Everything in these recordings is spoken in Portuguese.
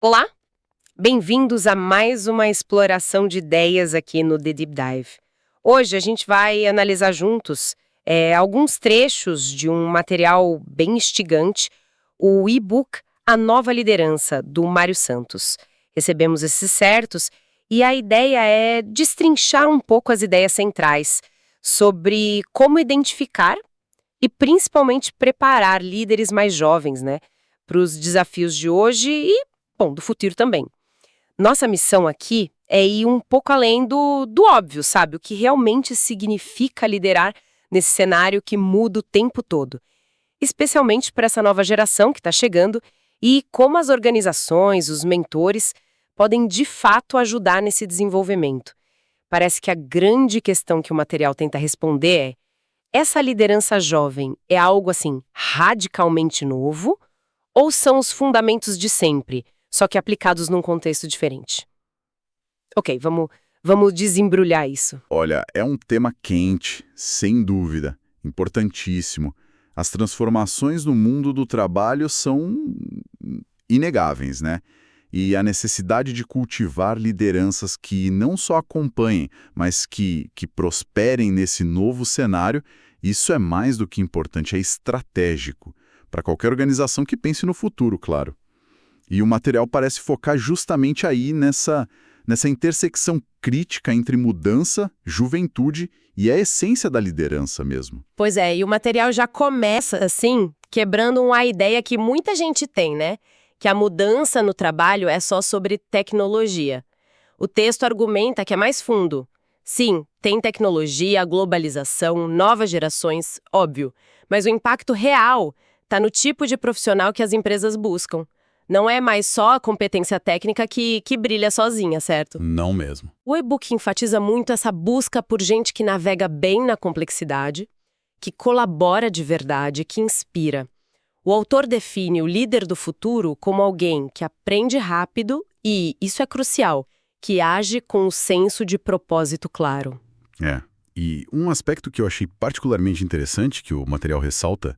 Olá, bem-vindos a mais uma exploração de ideias aqui no The Deep Dive. Hoje a gente vai analisar juntos alguns trechos de um material bem instigante, o e-book A Nova Liderança, do Mário Santos. Recebemos esses certos e a ideia é destrinchar um pouco as ideias centrais sobre como identificar e principalmente preparar líderes mais jovens, né, para os desafios de hoje e, bom, do futuro também. Nossa missão aqui é ir um pouco além do óbvio, sabe? O que realmente significa liderar nesse cenário que muda o tempo todo. Especialmente para essa nova geração que está chegando e como as organizações, os mentores, podem de fato ajudar nesse desenvolvimento. Parece que a grande questão que o material tenta responder é: essa liderança jovem é algo assim radicalmente novo ou são os fundamentos de sempre, só que aplicados num contexto diferente? Ok, vamos desembrulhar isso. Olha, é um tema quente, sem dúvida, importantíssimo. As transformações no mundo do trabalho são inegáveis, né? E a necessidade de cultivar lideranças que não só acompanhem, mas que prosperem nesse novo cenário, isso é mais do que importante, é estratégico para qualquer organização que pense no futuro, claro. E o material parece focar justamente aí nessa intersecção crítica entre mudança, juventude e a essência da liderança mesmo. Pois é, e o material já começa assim, quebrando uma ideia que muita gente tem, né? Que a mudança no trabalho é só sobre tecnologia. O texto argumenta que é mais fundo. Sim, tem tecnologia, globalização, novas gerações, óbvio, mas o impacto real está no tipo de profissional que as empresas buscam. Não é mais só a competência técnica que brilha sozinha, certo? Não mesmo. O e-book enfatiza muito essa busca por gente que navega bem na complexidade, que colabora de verdade, que inspira. O autor define o líder do futuro como alguém que aprende rápido e, isso é crucial, que age com um senso de propósito claro. É. E um aspecto que eu achei particularmente interessante, que o material ressalta,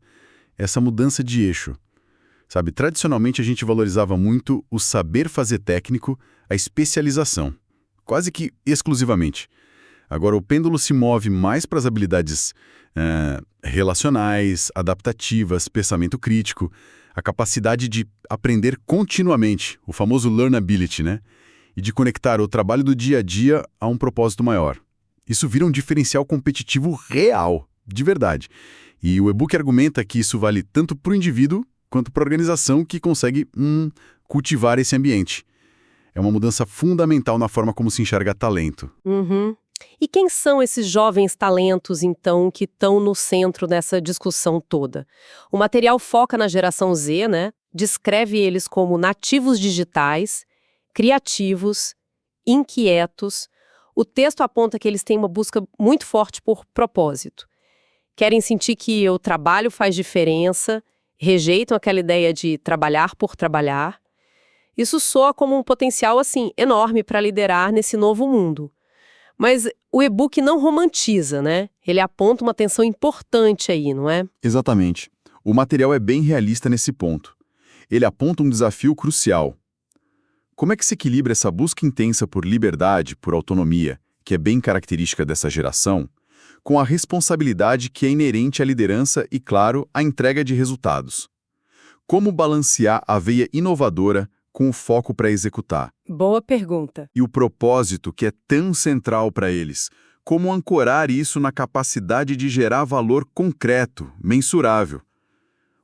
é essa mudança de eixo. Sabe, tradicionalmente a gente valorizava muito o saber fazer técnico, a especialização, quase que exclusivamente. Agora o pêndulo se move mais para as habilidades relacionais, adaptativas, pensamento crítico, a capacidade de aprender continuamente, o famoso learnability, né? E de conectar o trabalho do dia a dia a um propósito maior. Isso vira um diferencial competitivo real, de verdade. E o e-book argumenta que isso vale tanto para o indivíduo quanto para a organização que consegue cultivar esse ambiente. É uma mudança fundamental na forma como se enxerga talento. Uhum. E quem são esses jovens talentos, então, que estão no centro dessa discussão toda? O material foca na geração Z, né? Descreve eles como nativos digitais, criativos, inquietos. O texto aponta que eles têm uma busca muito forte por propósito. Querem sentir que o trabalho faz diferença, rejeitam aquela ideia de trabalhar por trabalhar. Isso soa como um potencial, assim, enorme para liderar nesse novo mundo. Mas o e-book não romantiza, né? Ele aponta uma tensão importante aí, não é? Exatamente. O material é bem realista nesse ponto. Ele aponta um desafio crucial. Como é que se equilibra essa busca intensa por liberdade, por autonomia, que é bem característica dessa geração, com a responsabilidade que é inerente à liderança e, claro, à entrega de resultados? Como balancear a veia inovadora com o foco para executar? Boa pergunta. E o propósito que é tão central para eles? Como ancorar isso na capacidade de gerar valor concreto, mensurável?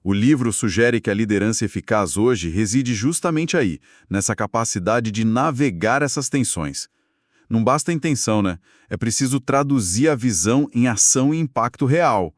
O livro sugere que a liderança eficaz hoje reside justamente aí, nessa capacidade de navegar essas tensões. Não basta a intenção, né? É preciso traduzir a visão em ação e impacto real.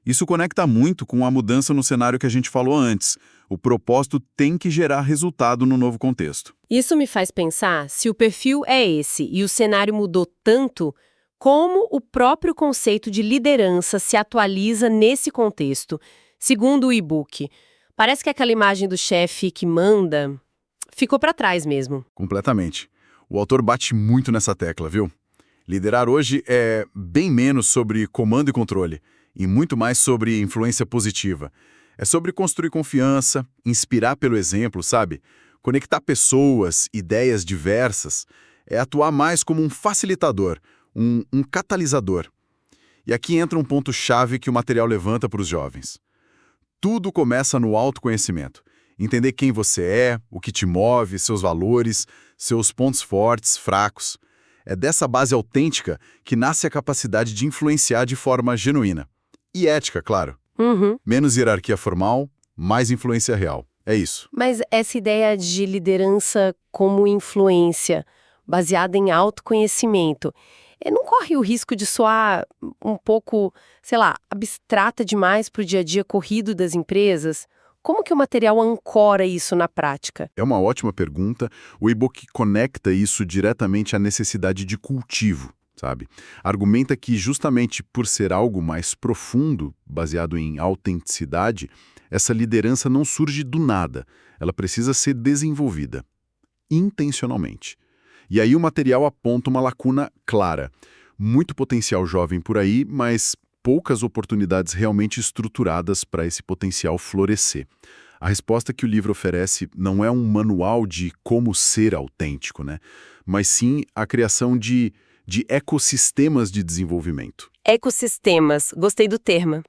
Isso conecta muito com a mudança no cenário que a gente falou antes. O propósito tem que gerar resultado no novo contexto. Isso me faz pensar, se o perfil é esse e o cenário mudou tanto, como o próprio conceito de liderança se atualiza nesse contexto. Segundo o e-book, parece que aquela imagem do chefe que manda ficou para trás mesmo. Completamente. O autor bate muito nessa tecla, viu? Liderar hoje é bem menos sobre comando e controle, e muito mais sobre influência positiva. É sobre construir confiança, inspirar pelo exemplo, sabe? Conectar pessoas, ideias diversas, é atuar mais como um facilitador, um catalisador. E aqui entra um ponto-chave que o material levanta para os jovens. Tudo começa no autoconhecimento. Entender quem você é, o que te move, seus valores, seus pontos fortes, fracos. É dessa base autêntica que nasce a capacidade de influenciar de forma genuína. E ética, claro. Uhum. Menos hierarquia formal, mais influência real. É isso. Mas essa ideia de liderança como influência, baseada em autoconhecimento, não corre o risco de soar um pouco, sei lá, abstrata demais para o dia a dia corrido das empresas? Como que o material ancora isso na prática? É uma ótima pergunta. O e-book conecta isso diretamente à necessidade de cultivo, sabe? Argumenta que justamente por ser algo mais profundo, baseado em autenticidade, essa liderança não surge do nada. Ela precisa ser desenvolvida, intencionalmente. E aí o material aponta uma lacuna clara. Muito potencial jovem por aí, mas poucas oportunidades realmente estruturadas para esse potencial florescer. A resposta que o livro oferece não é um manual de como ser autêntico, né? Mas sim a criação de ecossistemas de desenvolvimento. Ecossistemas, gostei do termo.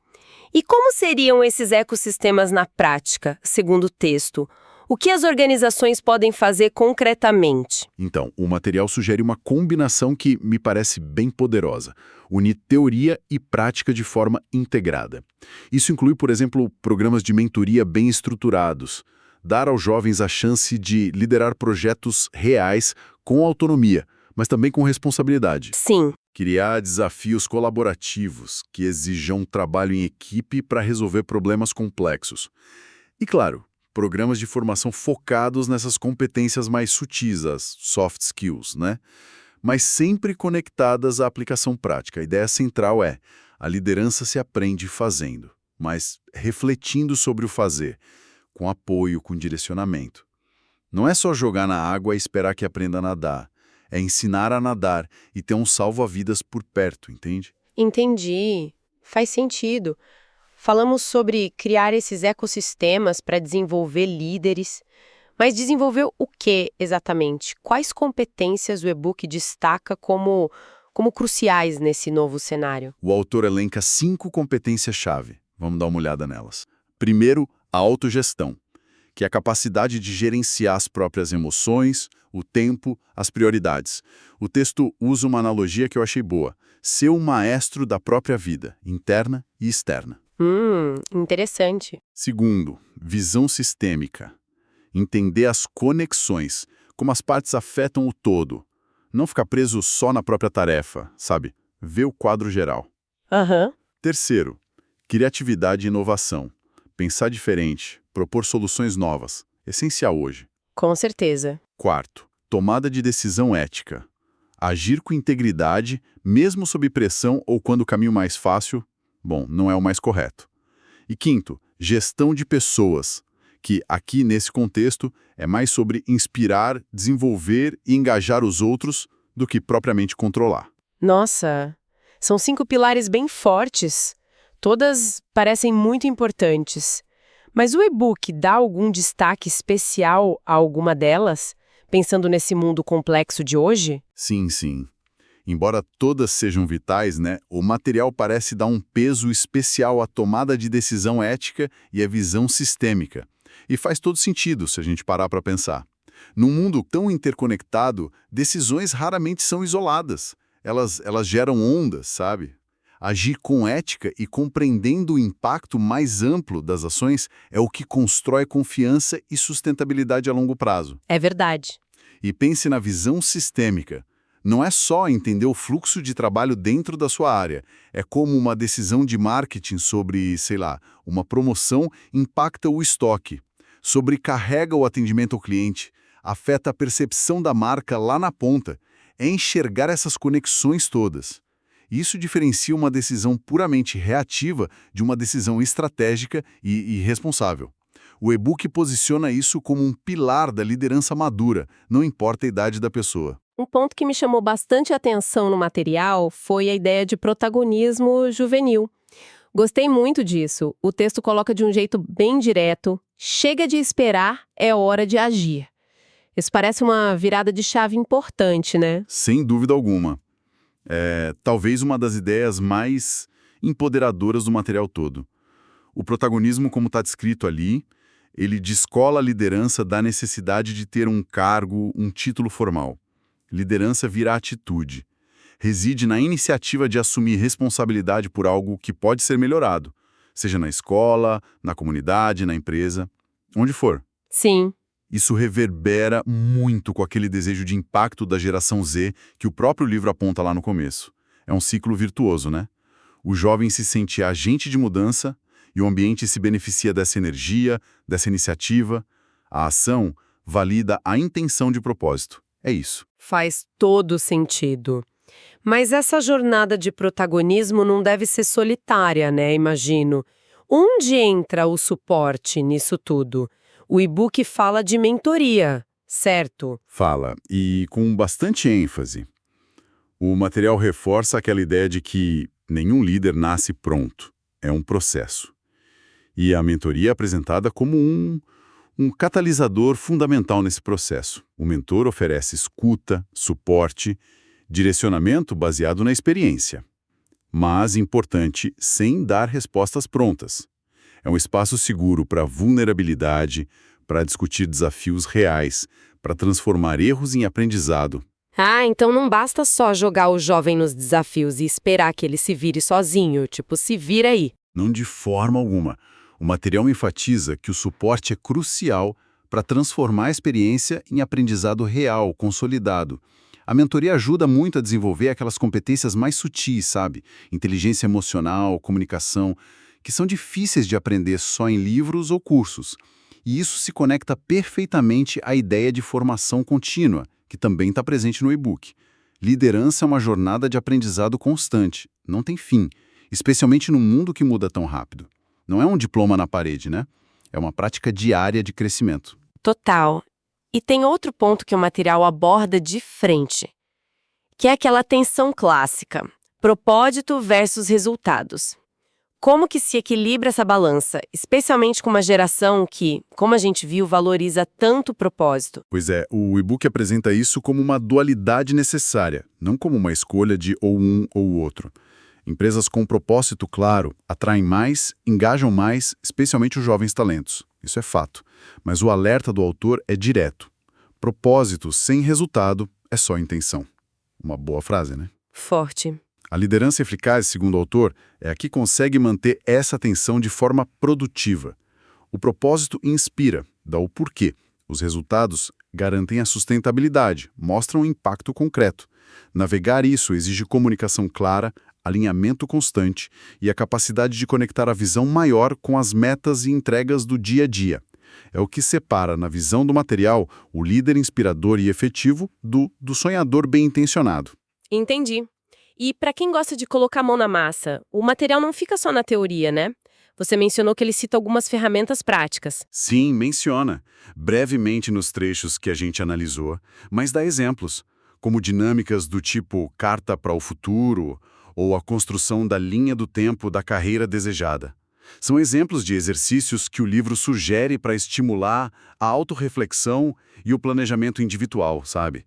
E como seriam esses ecossistemas na prática, segundo o texto? O que as organizações podem fazer concretamente? Então, o material sugere uma combinação que me parece bem poderosa. Unir teoria e prática de forma integrada. Isso inclui, por exemplo, programas de mentoria bem estruturados, dar aos jovens a chance de liderar projetos reais com autonomia, mas também com responsabilidade. Sim. Criar desafios colaborativos que exijam trabalho em equipe para resolver problemas complexos. E, claro, programas de formação focados nessas competências mais sutis, as soft skills, né? Mas sempre conectadas à aplicação prática. A ideia central é: a liderança se aprende fazendo, mas refletindo sobre o fazer, com apoio, com direcionamento. Não é só jogar na água e esperar que aprenda a nadar. É ensinar a nadar e ter um salva-vidas por perto, entende? Entendi. Faz sentido. Falamos sobre criar esses ecossistemas para desenvolver líderes. Mas desenvolver o que exatamente? Quais competências o e-book destaca como cruciais nesse novo cenário? O autor elenca 5 competências-chave. Vamos dar uma olhada nelas. Primeiro, a autogestão, que é a capacidade de gerenciar as próprias emoções, o tempo, as prioridades. O texto usa uma analogia que eu achei boa: ser um maestro da própria vida, interna e externa. Interessante. Segundo, visão sistêmica. Entender as conexões, como as partes afetam o todo. Não ficar preso só na própria tarefa, sabe? Ver o quadro geral. Aham. Terceiro, criatividade e inovação. Pensar diferente, propor soluções novas. Essencial hoje. Com certeza. Quarto, tomada de decisão ética. Agir com integridade, mesmo sob pressão ou quando o caminho mais fácil, não é o mais correto. E quinto, gestão de pessoas, que aqui nesse contexto é mais sobre inspirar, desenvolver e engajar os outros do que propriamente controlar. Nossa, são 5 pilares bem fortes. Todas parecem muito importantes. Mas o e-book dá algum destaque especial a alguma delas, pensando nesse mundo complexo de hoje? Sim, sim. Embora todas sejam vitais, né, o material parece dar um peso especial à tomada de decisão ética e à visão sistêmica. E faz todo sentido se a gente parar para pensar. Num mundo tão interconectado, decisões raramente são isoladas. Elas geram ondas, sabe? Agir com ética e compreendendo o impacto mais amplo das ações é o que constrói confiança e sustentabilidade a longo prazo. É verdade. E pense na visão sistêmica. Não é só entender o fluxo de trabalho dentro da sua área. É como uma decisão de marketing sobre, sei lá, uma promoção impacta o estoque, sobrecarrega o atendimento ao cliente, afeta a percepção da marca lá na ponta. É enxergar essas conexões todas. Isso diferencia uma decisão puramente reativa de uma decisão estratégica e responsável. O e-book posiciona isso como um pilar da liderança madura, não importa a idade da pessoa. Um ponto que me chamou bastante atenção no material foi a ideia de protagonismo juvenil. Gostei muito disso. O texto coloca de um jeito bem direto: chega de esperar, é hora de agir. Isso parece uma virada de chave importante, né? Sem dúvida alguma. Talvez uma das ideias mais empoderadoras do material todo. O protagonismo, como está descrito ali, ele descola a liderança da necessidade de ter um cargo, um título formal. Liderança vira atitude. Reside na iniciativa de assumir responsabilidade por algo que pode ser melhorado, seja na escola, na comunidade, na empresa, onde for. Sim. Isso reverbera muito com aquele desejo de impacto da geração Z que o próprio livro aponta lá no começo. É um ciclo virtuoso, né? O jovem se sente agente de mudança e o ambiente se beneficia dessa energia, dessa iniciativa. A ação valida a intenção de propósito. É isso. Faz todo sentido. Mas essa jornada de protagonismo não deve ser solitária, né? Imagino. Onde entra o suporte nisso tudo? O e-book fala de mentoria, certo? Fala, e com bastante ênfase. O material reforça aquela ideia de que nenhum líder nasce pronto. É um processo. E a mentoria é apresentada como um catalisador fundamental nesse processo. O mentor oferece escuta, suporte, direcionamento baseado na experiência. Mas, importante, sem dar respostas prontas. É um espaço seguro para vulnerabilidade, para discutir desafios reais, para transformar erros em aprendizado. Ah, então não basta só jogar o jovem nos desafios e esperar que ele se vire sozinho, tipo, se vira aí. Não de forma alguma. O material enfatiza que o suporte é crucial para transformar a experiência em aprendizado real, consolidado. A mentoria ajuda muito a desenvolver aquelas competências mais sutis, sabe? Inteligência emocional, comunicação, que são difíceis de aprender só em livros ou cursos. E isso se conecta perfeitamente à ideia de formação contínua, que também está presente no e-book. Liderança é uma jornada de aprendizado constante, não tem fim, especialmente num mundo que muda tão rápido. Não é um diploma na parede, né? É uma prática diária de crescimento. Total. E tem outro ponto que o material aborda de frente, que é aquela tensão clássica, propósito versus resultados. Como que se equilibra essa balança, especialmente com uma geração que, como a gente viu, valoriza tanto o propósito? Pois é, o e-book apresenta isso como uma dualidade necessária, não como uma escolha de ou um ou o outro. Empresas com propósito claro atraem mais, engajam mais, especialmente os jovens talentos. Isso é fato. Mas o alerta do autor é direto. Propósito sem resultado é só intenção. Uma boa frase, né? Forte. A liderança eficaz, segundo o autor, é a que consegue manter essa tensão de forma produtiva. O propósito inspira, dá o porquê. Os resultados garantem a sustentabilidade, mostram um impacto concreto. Navegar isso exige comunicação clara, alinhamento constante e a capacidade de conectar a visão maior com as metas e entregas do dia a dia. É o que separa, na visão do material, o líder inspirador e efetivo do sonhador bem-intencionado. Entendi. E para quem gosta de colocar a mão na massa, o material não fica só na teoria, né? Você mencionou que ele cita algumas ferramentas práticas. Sim, menciona, brevemente nos trechos que a gente analisou, mas dá exemplos, como dinâmicas do tipo carta para o futuro ou a construção da linha do tempo da carreira desejada. São exemplos de exercícios que o livro sugere para estimular a autorreflexão e o planejamento individual, sabe?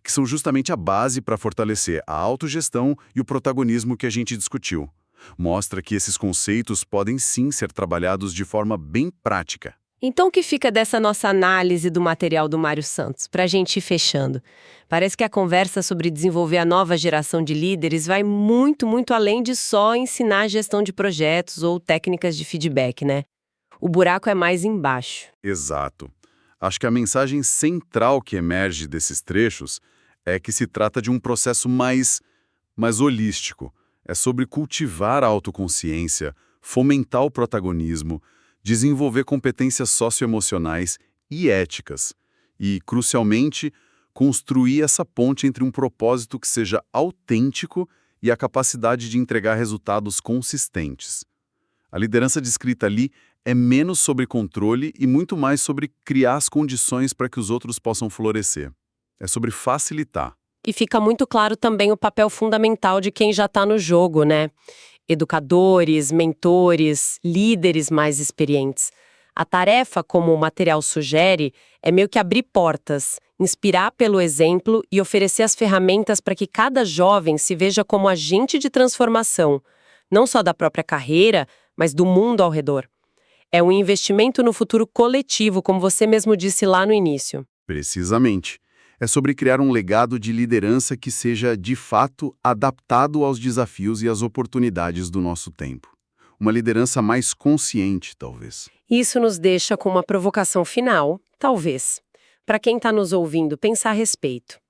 Que são justamente a base para fortalecer a autogestão e o protagonismo que a gente discutiu. Mostra que esses conceitos podem sim ser trabalhados de forma bem prática. Então, o que fica dessa nossa análise do material do Mário Santos, para a gente ir fechando? Parece que a conversa sobre desenvolver a nova geração de líderes vai muito, muito além de só ensinar gestão de projetos ou técnicas de feedback, né? O buraco é mais embaixo. Exato. Acho que a mensagem central que emerge desses trechos é que se trata de um processo mais holístico. É sobre cultivar a autoconsciência, fomentar o protagonismo, desenvolver competências socioemocionais e éticas e, crucialmente, construir essa ponte entre um propósito que seja autêntico e a capacidade de entregar resultados consistentes. A liderança descrita ali é menos sobre controle e muito mais sobre criar as condições para que os outros possam florescer. É sobre facilitar. E fica muito claro também o papel fundamental de quem já está no jogo, né? Educadores, mentores, líderes mais experientes. A tarefa, como o material sugere, é meio que abrir portas, inspirar pelo exemplo e oferecer as ferramentas para que cada jovem se veja como agente de transformação, não só da própria carreira, mas do mundo ao redor. É um investimento no futuro coletivo, como você mesmo disse lá no início. Precisamente. É sobre criar um legado de liderança que seja, de fato, adaptado aos desafios e às oportunidades do nosso tempo. Uma liderança mais consciente, talvez. Isso nos deixa com uma provocação final, talvez, para quem está nos ouvindo pensar a respeito.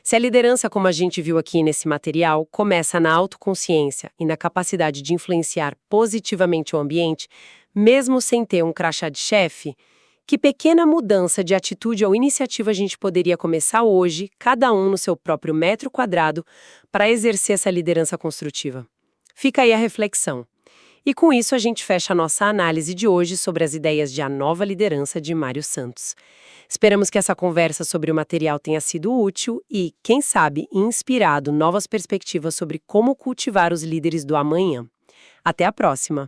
Se a liderança, como a gente viu aqui nesse material, começa na autoconsciência e na capacidade de influenciar positivamente o ambiente, mesmo sem ter um crachá de chefe, que pequena mudança de atitude ou iniciativa a gente poderia começar hoje, cada um no seu próprio metro quadrado, para exercer essa liderança construtiva? Fica aí a reflexão. E com isso a gente fecha a nossa análise de hoje sobre as ideias de A Nova Liderança de Mário Santos. Esperamos que essa conversa sobre o material tenha sido útil e, quem sabe, inspirado novas perspectivas sobre como cultivar os líderes do amanhã. Até a próxima!